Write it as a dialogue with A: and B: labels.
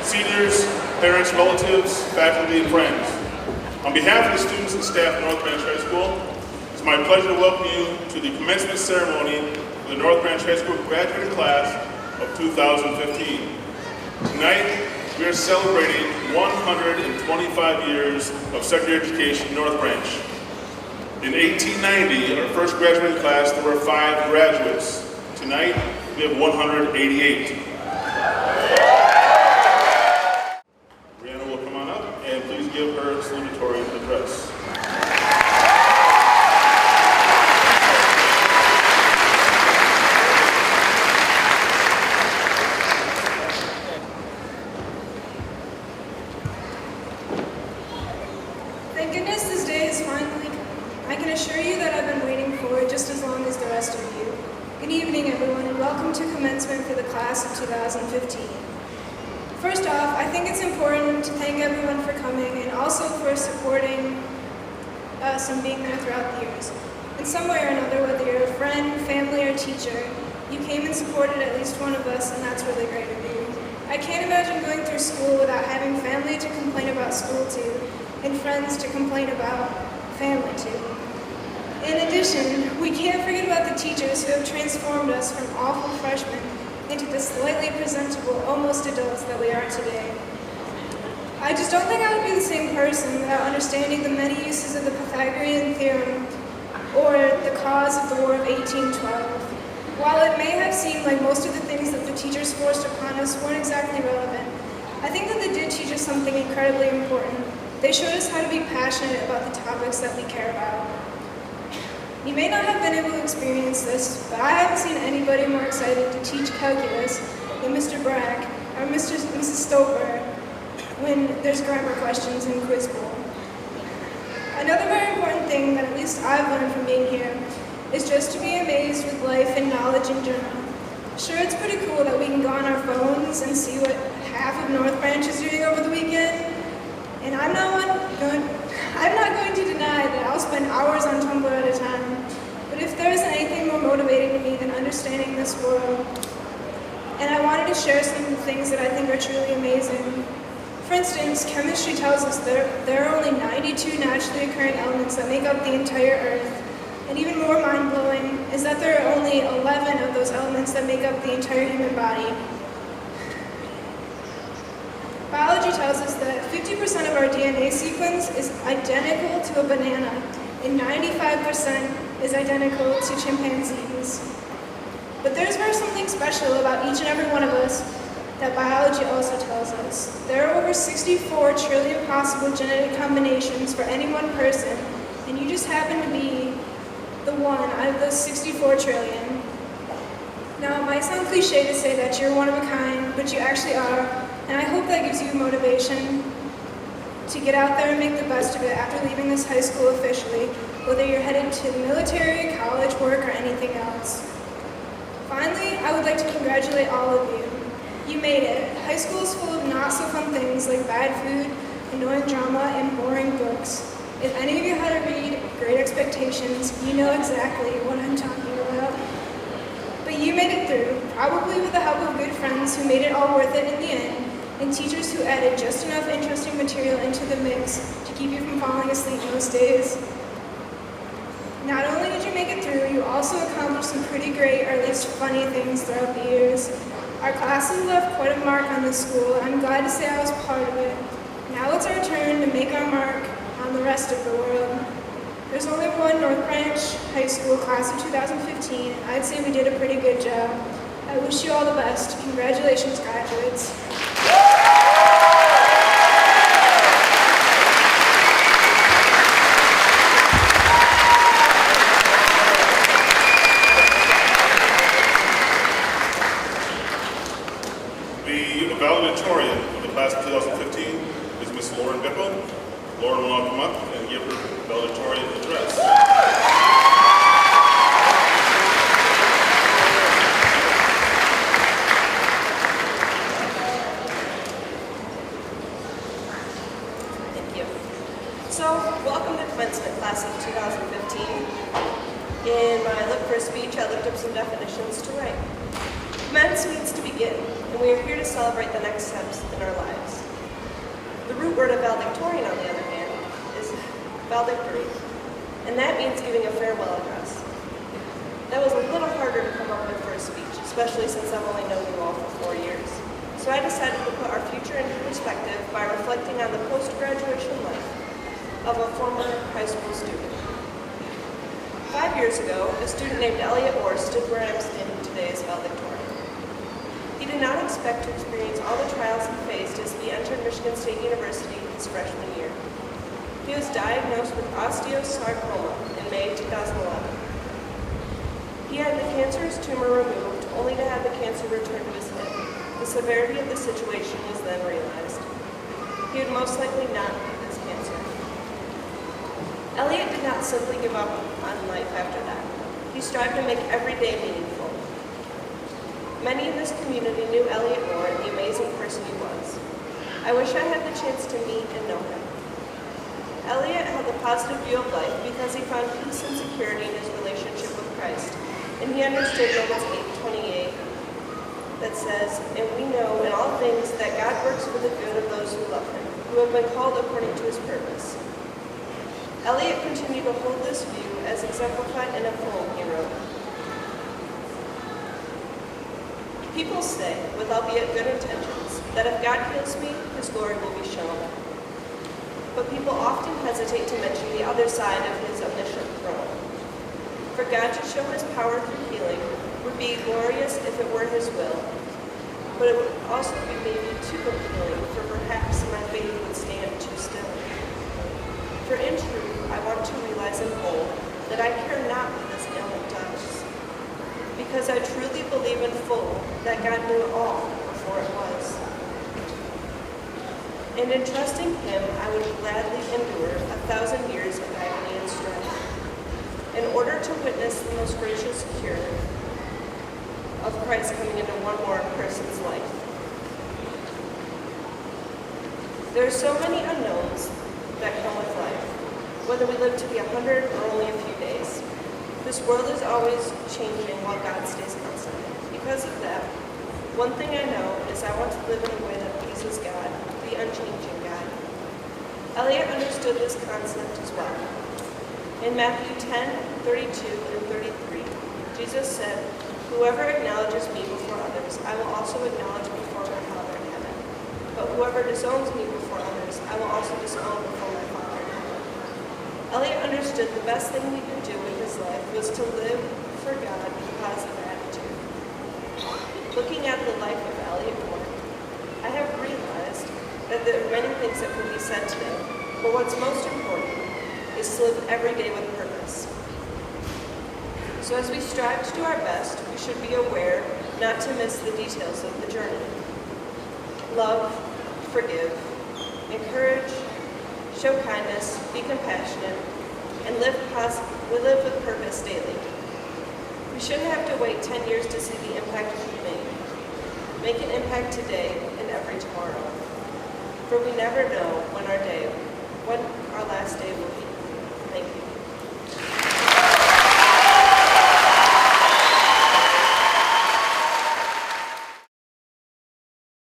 A: seniors, parents, relatives, faculty, and friends. On behalf of the students and staff of North Branch High School, it's my pleasure to welcome you to the commencement ceremony for the North Branch High School graduating class of 2015. Tonight, we are celebrating 125 years of secondary education in North Branch. In 1890, our first graduating class, there were 5 graduates. Tonight, we have 188. Brianna will come on up and please give her salutatorian address.
B: Thank goodness this day is finally come. I can assure you that I've been waiting for it just as long as the rest of you. Good evening, everyone, and welcome to commencement for the class of 2015. First off, I think it's important to thank everyone for coming and also for supporting us and being there throughout the years. In some way or another, whether you're a friend, family, or teacher, you came and supported at least one of us, and that's really great of you. I can't imagine going through school without having family to complain about school to, and friends to complain about family to. In addition, we can't forget about the teachers who have transformed us from awful freshmen into the slightly presentable, almost adults that we are today. I just don't think I would be the same person without understanding the many uses of the Pythagorean theorem or the cause of the War of 1812. While it may have seemed like most of the things that the teachers forced upon us weren't exactly relevant, I think that they did teach us something incredibly important. They showed us how to be passionate about the topics that we care about. You may not have been able to experience this, but I haven't seen anybody more excited to teach calculus than Mr. Brack or Mrs. Stoper when there's grammar questions in quiz bowl. Another very important thing that at least I've learned from being here is just to be amazed with life and knowledge in general. Sure, it's pretty cool that we can go on our phones and see what half of North Branch is doing over the weekend. And I'm not going to deny that I'll spend hours on Tumblr at a time, but if there isn't anything more motivating to me than understanding this world, and I wanted to share some of the things that I think are truly amazing. For instance, chemistry tells us there are only 92 naturally occurring elements that make up the entire Earth, and even more mind-blowing is that there are only 11 of those elements that make up the entire human body. Biology tells us that 50% of our DNA sequence is identical to a banana, and 95% is identical to chimpanzees. But there's something special about each and every one of us that biology also tells us. There are over 64 trillion possible genetic combinations for any one person, and you just happen to be the one out of those 64 trillion. Now, it might sound cliche to say that you're one of a kind, but you actually are. And I hope that gives you motivation to get out there and make the best of it after leaving this high school officially, whether you're headed to the military, college, work, or anything else. Finally, I would like to congratulate all of you. You made it. High school is full of not-so-fun things like bad food, annoying drama, and boring books. If any of you had to read Great Expectations, you know exactly what I'm talking about. But you made it through, probably with the help of good friends who made it all worth it in the end, and teachers who added just enough interesting material into the mix to keep you from falling asleep most days. Not only did you make it through, you also accomplished some pretty great, or at least funny things throughout the years. Our classes left quite a mark on this school, and I'm glad to say I was part of it. Now it's our turn to make our mark on the rest of the world. There's only one North Branch High School class of 2015, and I'd say we did a pretty good job. I wish you all the best. Congratulations, graduates.
A: The valedictorian of the class of 2015 is Miss Bickel. Lauren will now come up and give her valedictorian address.
C: So, welcome to commencement class of 2015. In my look for a speech, I looked up some definitions to write. Commence means to begin, and we are here to celebrate the next steps in our lives. The root word of valedictorian, on the other hand, is valedictory, and that means giving a farewell address. That was a little harder to come up with for a speech, especially since I've only known you all for 4 years. So I decided to put our future into perspective by reflecting on the post-graduation life of a former high school student. 5 years ago, a student named Elliot Orr stood where I'm standing today as valedictorian. He did not expect to experience all the trials he faced as he entered Michigan State University his freshman year. He was diagnosed with osteosarcoma in May 2011. He had the cancerous tumor removed, only to have the cancer return to his hip. The severity of the situation was then realized. He would most likely not beat this cancer. Elliot did not simply give up on life after that. He strived to make every day meaningful. Many in this community knew Elliot Orr and the amazing person he was. I wish I had the chance to meet and know him. Elliot held a positive view of life because he found peace and security in his relationship with Christ, and he understood Romans 8:28 that says, "And we know in all things that God works for the good of those who love him, who have been called according to his purpose." Elliot continued to hold this view as exemplified in a poem he wrote. People say, with albeit good intentions, that if God heals me, his glory will be shown. But people often hesitate to mention the other side of his omniscient throne. For God to show his power through healing would be glorious if it were his will, but it would also be maybe too compelling, for perhaps my faith would stand too still. For in truth, I want to realize in whole that I care not what this ailment does, because I truly believe in full that God knew all before it was. And in trusting him, I would gladly endure 1,000 years of agony and strife, in order to witness the most gracious cure of Christ coming into one more person's life. There are so many unknowns that come with life, whether we live to be 100 or only a few days. This world is always changing while God stays constant. Because of that, one thing I know is I want to live in a way that pleases God, the unchanging God. Elliot understood this concept as well. In Matthew 10:32 and 33, Jesus said, "Whoever acknowledges me before others, I will also acknowledge before my Father in heaven. But whoever disowns me before others, I will also disown before my Father in heaven." Elliot understood the best thing he could do in his life was to live for God with a positive attitude. Looking at the life of Elliot Orr, I have realized that there are many things that could be said today, but what's most important is to live every day with purpose. So as we strive to do our best, we should be aware not to miss the details of the journey. Love, forgive, encourage, show kindness, be compassionate, and live with purpose daily. We shouldn't have to wait 10 years to see the impact we've made. Make an impact today and every tomorrow, for we never know when our day